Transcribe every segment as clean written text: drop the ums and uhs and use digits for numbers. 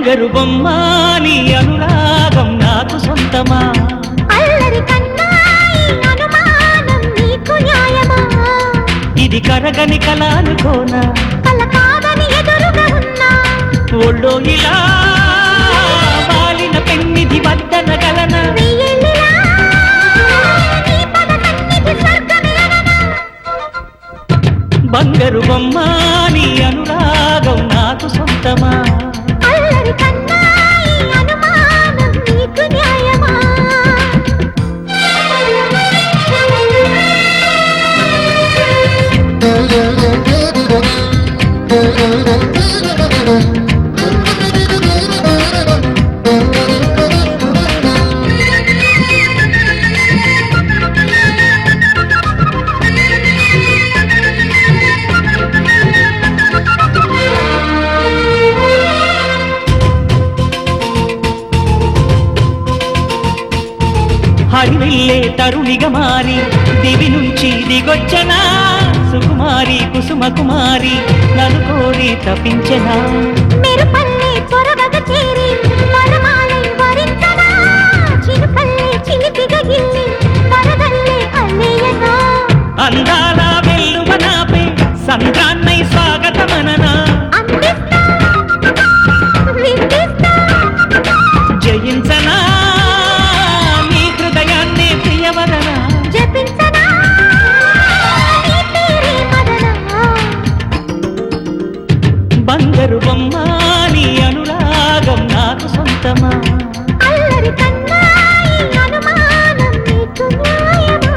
బంగారు బొమ్మ నీ అనురాగం నాకు సొంతమా అల్లరి కన్నాయి అనుమానం నీకు న్యాయమా ఇది కరగని కల అనుకోనా కల కాదని ఎదురుగా ఉన్నా ఒళ్ళో ఇలా వాలిన పెన్నిధి వద్దనగలన వెయ్యేళ్ళిలా నీ పద సన్నిధి స్వర్గమేననా బంగారు బొమ్మ నీ అనురాగం నాకు సొంతమా అల్లరి కన్నాయి అనుమానం నీకు న్యాయమా హరివిల్లే తరుణిగా మారి దివి నుంచి దిగొచ్చనా సుకుమారి కుసుమ కుమారి నన్ను కోరి తప్పించనా మెరుపల్లే త్వరగా చేరి వరమాలై వరించనా చిరుకల్లే చిలిపిగా గిల్లి వరదల్లే అల్లేయనా అందాల వెల్లువనాపే సంద్రాన్నై స్వాగతమననా అందిస్తా విందిస్తా జయించనా నీ హృదయాన్నే ప్రియవదనా జపించనా నీ పేరే మదనా బంగారు బొమ్మ నీ అనురాగం నాకు సొంతమా అల్లరి కన్నాయి అనుమానం నీకు న్యాయమా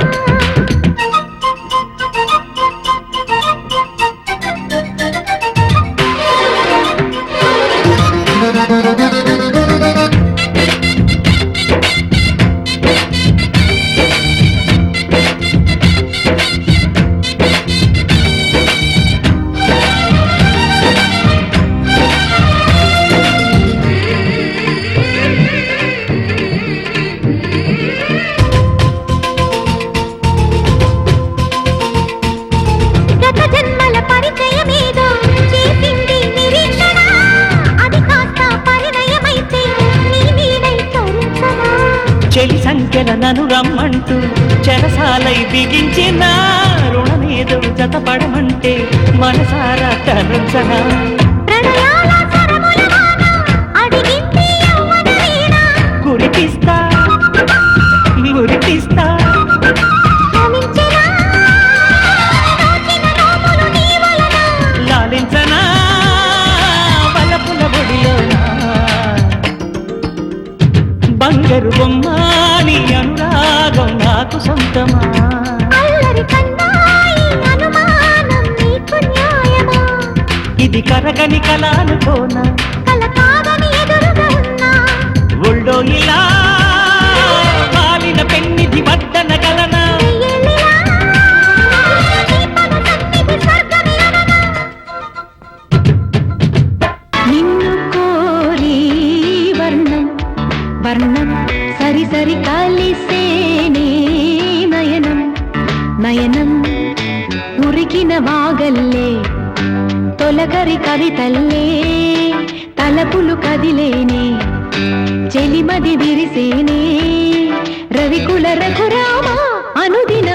గత జన్మల పరిచయమేదో చేసింది నిరీక్షణ అది కాస్త పరిణయమైతే నీ నీడై తరించనా చెలి సంఖ్యల నన్ను రమ్మంటూ చెరసాలై బిగించిన రుణమేదో జతపడమంటే మనసారా తరుచనా ప్రణయాల సరముల వాన అడిగింది యవ్వన వీణ గురిపిస్తా గురిపిస్తా క్షమించెనా నోచిన నోములు నీ వలన లాలించనా బలపుల ఒడిలోనా బంగారు బొమ్మ నీ అనురాగం నాకు సొంతమా అల్లరి కన్నాయి అనుమానం నీకు న్యాయమా ఇది కరగని కల అనుకోనా కల కాదని ఎదురుగా ఉన్నా ఒళ్ళో ఇలా వాలిన పెన్నిధి వద్దనగలనా వెయ్యేళ్ళిలా నీ పద సన్నిధి స్వర్గమేననా నిన్ను కోరి వర్ణం వర్ణం సరి సరి కలిసేనే నయనం నయనం ఉరికిన వాగల్లే తొలకరి కవితల్లే తలపులు కదిలేనే చెలిమది విరిసేనే రవికుల రఘురామ అనుదిన